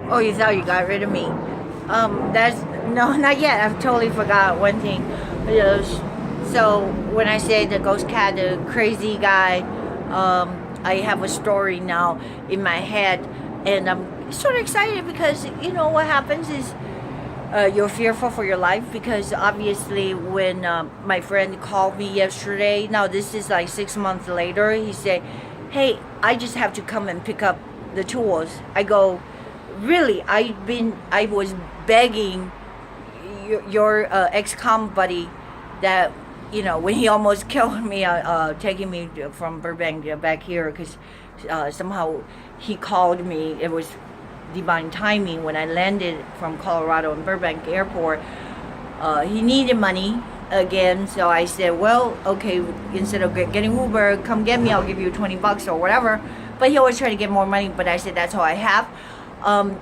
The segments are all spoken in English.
Oh, you thought you got rid of me? That's no, not yet. I've totally forgot one thing. Yes. So when I say the ghost cat, the crazy guy, I have a story now in my head, and I'm sort of excited because you know what happens is you're fearful for your life because obviously when my friend called me yesterday, now this is like 6 months later, he said, "Hey, I just have to come and pick up the tools." I go, "Really? I was begging your ex-com buddy that, you know, when he almost killed me, taking me from Burbank back here because somehow he called me. It was divine timing when I landed from Colorado in Burbank Airport. He needed money again, so I said, well, okay, instead of getting Uber, come get me, I'll give you $20 or whatever. But he always tried to get more money, but I said, that's all I have.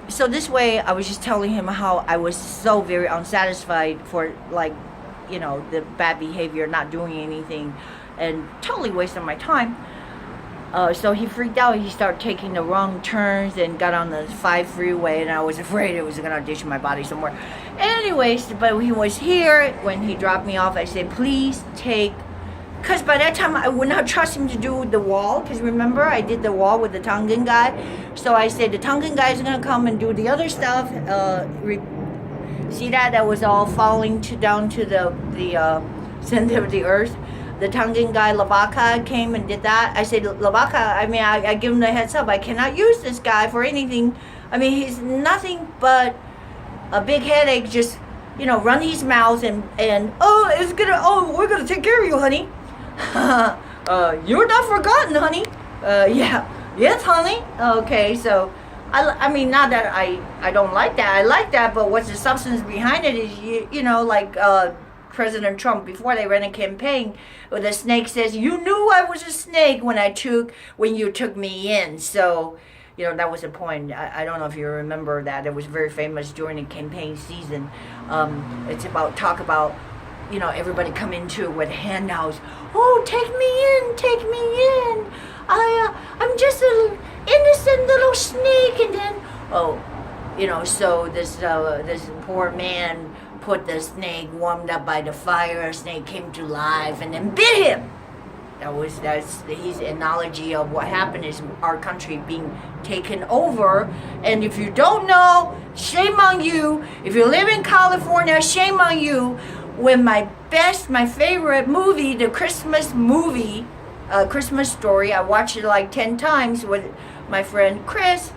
So this way, I was just telling him how I was so very unsatisfied for, like, you know, the bad behavior, not doing anything, and totally wasting my time. So he freaked out. He started taking the wrong turns and got on the 5 freeway, and I was afraid it was going to audition my body somewhere. Anyways, but he was here. When he dropped me off, I said, please take, because by that time I would not trust him to do the wall, because remember I did the wall with the Tongan guy. So I said the Tongan guy is going to come and do the other stuff. See that was all falling down to the center of the earth. The Tongan guy, Lavaka, came and did that. I said, Lavaka, I mean, I give him the heads up. I cannot use this guy for anything. I mean, he's nothing but a big headache. Just, you know, run his mouth and we're gonna take care of you, honey. You're not forgotten, honey. Yeah, yes, honey. Okay, so, I mean, not that I don't like that. I like that, but what's the substance behind it is, you know, like, President Trump, before they ran a campaign, where the snake says, you knew I was a snake when you took me in. So, you know, that was the point. I don't know if you remember that. It was very famous during the campaign season. It's talk about, you know, everybody come into with handouts. Oh, take me in. I'm just an innocent little snake. And then, oh, you know, so this poor man put the snake, warmed up by the fire, snake came to life and then bit him. That's his analogy of what happened is our country being taken over. And if you don't know, shame on you. If you live in California, shame on you. When my favorite movie, the Christmas movie, Christmas Story, I watched it like 10 times with my friend Chris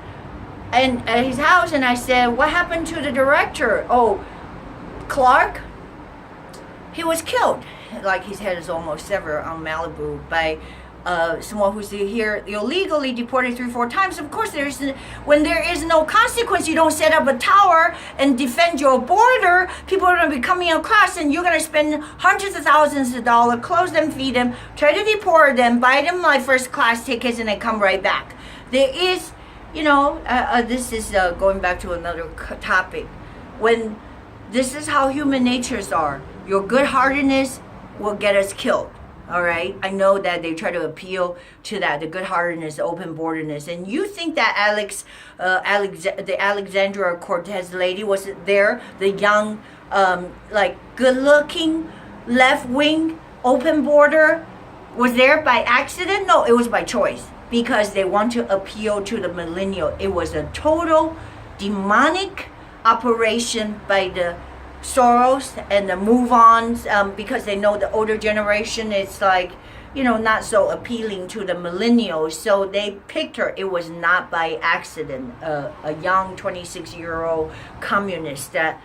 and at his house, and I said, what happened to the director? Oh, Clark, he was killed. Like his head is almost severed on Malibu by someone who's here illegally deported 3-4 times. Of course, when there is no consequence, you don't set up a tower and defend your border. People are going to be coming across, and you're going to spend hundreds of thousands of dollars, close them, feed them, try to deport them, buy them like first class tickets, and then come right back. There is, you know, this is going back to another topic. When this is how human natures are. Your good-heartedness will get us killed. All right? I know that they try to appeal to that, the good-heartedness, the open-borderedness. And you think that the Alexandria Cortez lady was there, the young, like good-looking, left-wing, open border, was there by accident? No, it was by choice. Because they want to appeal to the millennial. It was a total demonic operation by the Soros and the move-ons, because they know the older generation is like, you know, not so appealing to the millennials. So they picked her. It was not by accident. A young 26-year-old communist that,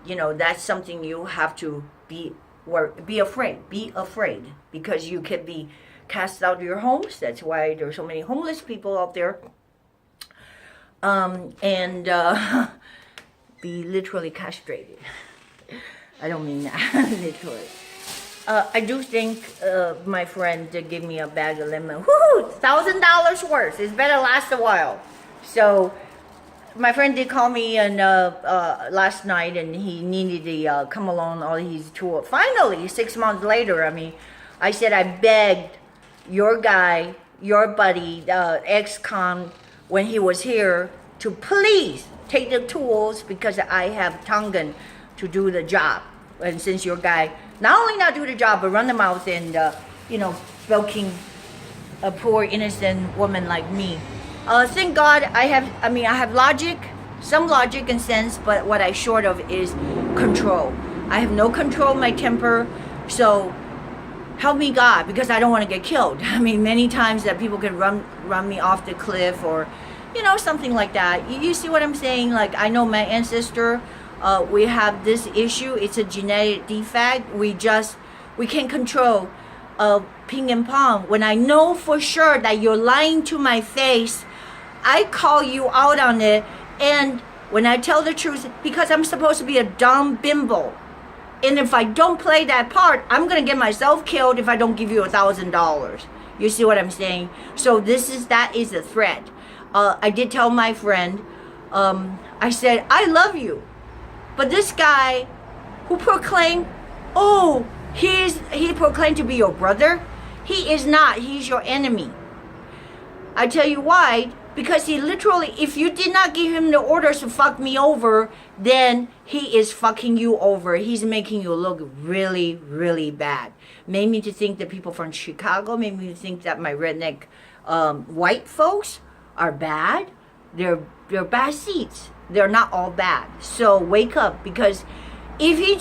you know, that's something you have to be afraid. Be afraid because you could be cast out of your homes. That's why there's so many homeless people out there. Be literally castrated. I don't mean that literally. I do think my friend did give me a bag of lemon. Woohoo! $1,000 worth. It's better last a while. So my friend did call me and last night, and he needed to come along on his tour. Finally, 6 months later. I mean, I said I begged your guy, your buddy, ex-con, when he was here to please take the tools because I have Tongan to do the job. And since your guy not only not do the job but run the mouth and bilking a poor innocent woman like me. Thank God I have logic, some logic and sense, but what I short of is control. I have no control of my temper, so help me God, because I don't want to get killed. I mean, many times that people can run me off the cliff or, something like that. You see what I'm saying? Like, I know my ancestor, we have this issue. It's a genetic defect. We can't control ping and pong. When I know for sure that you're lying to my face, I call you out on it. And when I tell the truth, because I'm supposed to be a dumb bimbo, and if I don't play that part, I'm gonna get myself killed if I don't give you $1,000. You see what I'm saying? So that is a threat. I did tell my friend, I said, I love you. But this guy who proclaimed, he proclaimed to be your brother. He is not. He's your enemy. I tell you why. Because he literally, if you did not give him the orders to fuck me over, then he is fucking you over. He's making you look really, really bad. Made me to think that people from Chicago, made me to think that my redneck white folks are bad. They're bad seeds. They're not all bad. So wake up, because if he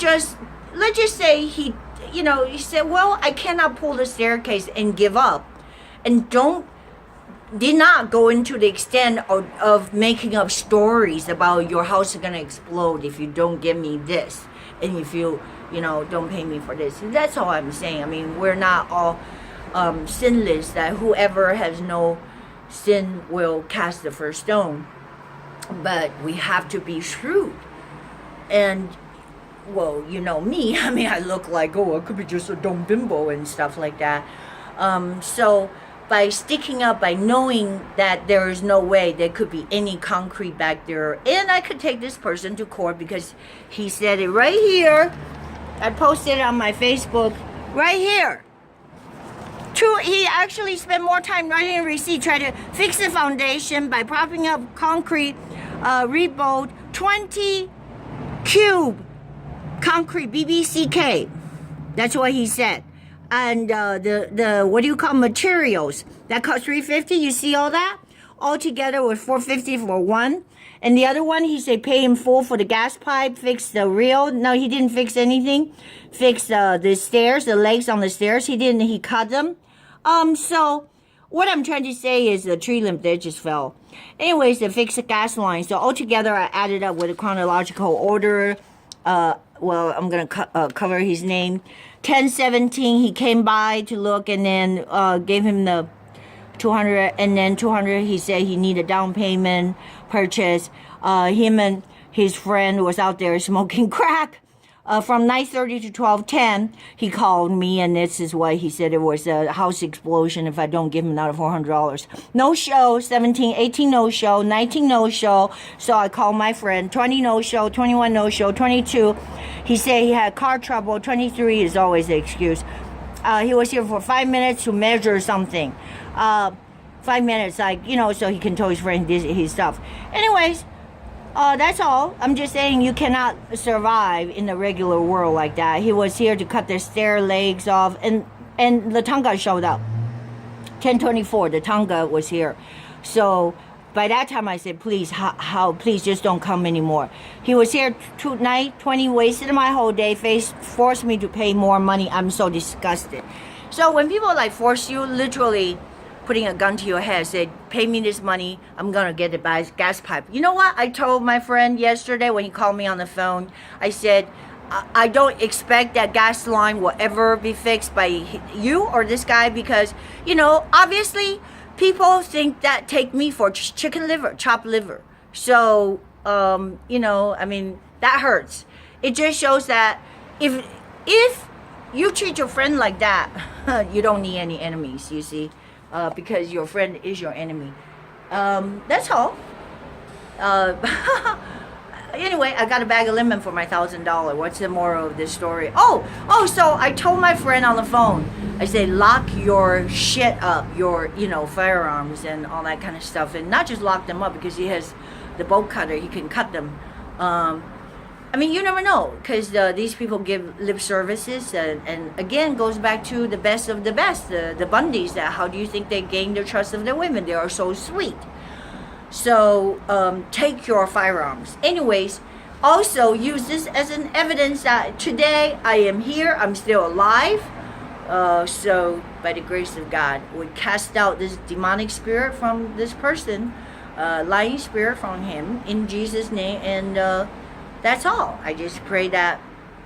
let's just say he said, well, I cannot pull the staircase and give up, and did not go into the extent of making up stories about your house is going to explode if you don't give me this, and if you don't pay me for this. That's all I'm saying. I mean, we're not all sinless, that whoever has no sin will cast the first stone, but we have to be shrewd. And well, me, I mean, I look like, I could be just a dumb bimbo and stuff like that. So by sticking up, by knowing that there is no way there could be any concrete back there, and I could take this person to court because he said it right here. I posted it on my Facebook right here. He actually spent more time writing a receipt, trying to fix the foundation by propping up concrete, rebuild 20 cube concrete BBCK. That's what he said. And the what do you call materials that cost $350? You see all that? All together was $450 for one. And the other one, he said pay in full for the gas pipe, fix the reel. No, he didn't fix anything. Fix the stairs, the legs on the stairs. He cut them. So what I'm trying to say is the tree limb there just fell. Anyways, they fixed the gas line. So altogether, I added up with a chronological order. Well, I'm going to cover his name. 1017, he came by to look, and then gave him the 200, and then 200, he said he needed down payment, purchase. Him and his friend was out there smoking crack. From 9:30 to 12:10, he called me, and this is what he said. It was a house explosion if I don't give him another $400. No show, 17, 18 no show, 19 no show. So I called my friend, 20 no show, 21 no show, 22. He said he had car trouble. 23 is always the excuse. He was here for 5 minutes to measure something. 5 minutes, so he can tell his friend his stuff. Anyways, that's all. I'm just saying you cannot survive in the regular world like that. He was here to cut the stair legs off, and the Tonga showed up. 10:24, the Tonga was here. So by that time I said, please, please just don't come anymore. He was here tonight, 20, wasted my whole day, forced me to pay more money. I'm so disgusted. So when people force you, literally putting a gun to your head, said, pay me this money, I'm gonna get the gas pipe. You know what I told my friend yesterday when he called me on the phone? I said, I don't expect that gas line will ever be fixed by you or this guy, because, obviously people think that take me for chicken liver, chopped liver. So, I mean, that hurts. It just shows that if you treat your friend like that, you don't need any enemies, you see. Because your friend is your enemy. That's all. Anyway, I got a bag of lemon for my $1,000. What's the moral of this story? So I told my friend on the phone, I said, lock your shit up, your, firearms and all that kind of stuff. And not just lock them up, because he has the bolt cutter, he can cut them. I mean, you never know, because these people give lip services, and again, goes back to the best of the best, the Bundys. How do you think they gain the trust of the women? They are so sweet. So take your firearms. Anyways, also use this as an evidence that today I am here, I'm still alive. So by the grace of God, we cast out this demonic spirit from this person, lying spirit from him, in Jesus' name, and that's all. I just pray that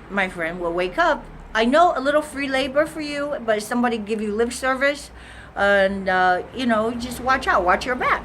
my friend will wake up. I know a little free labor for you, but somebody give you lip service, and you know, just watch out, watch your back.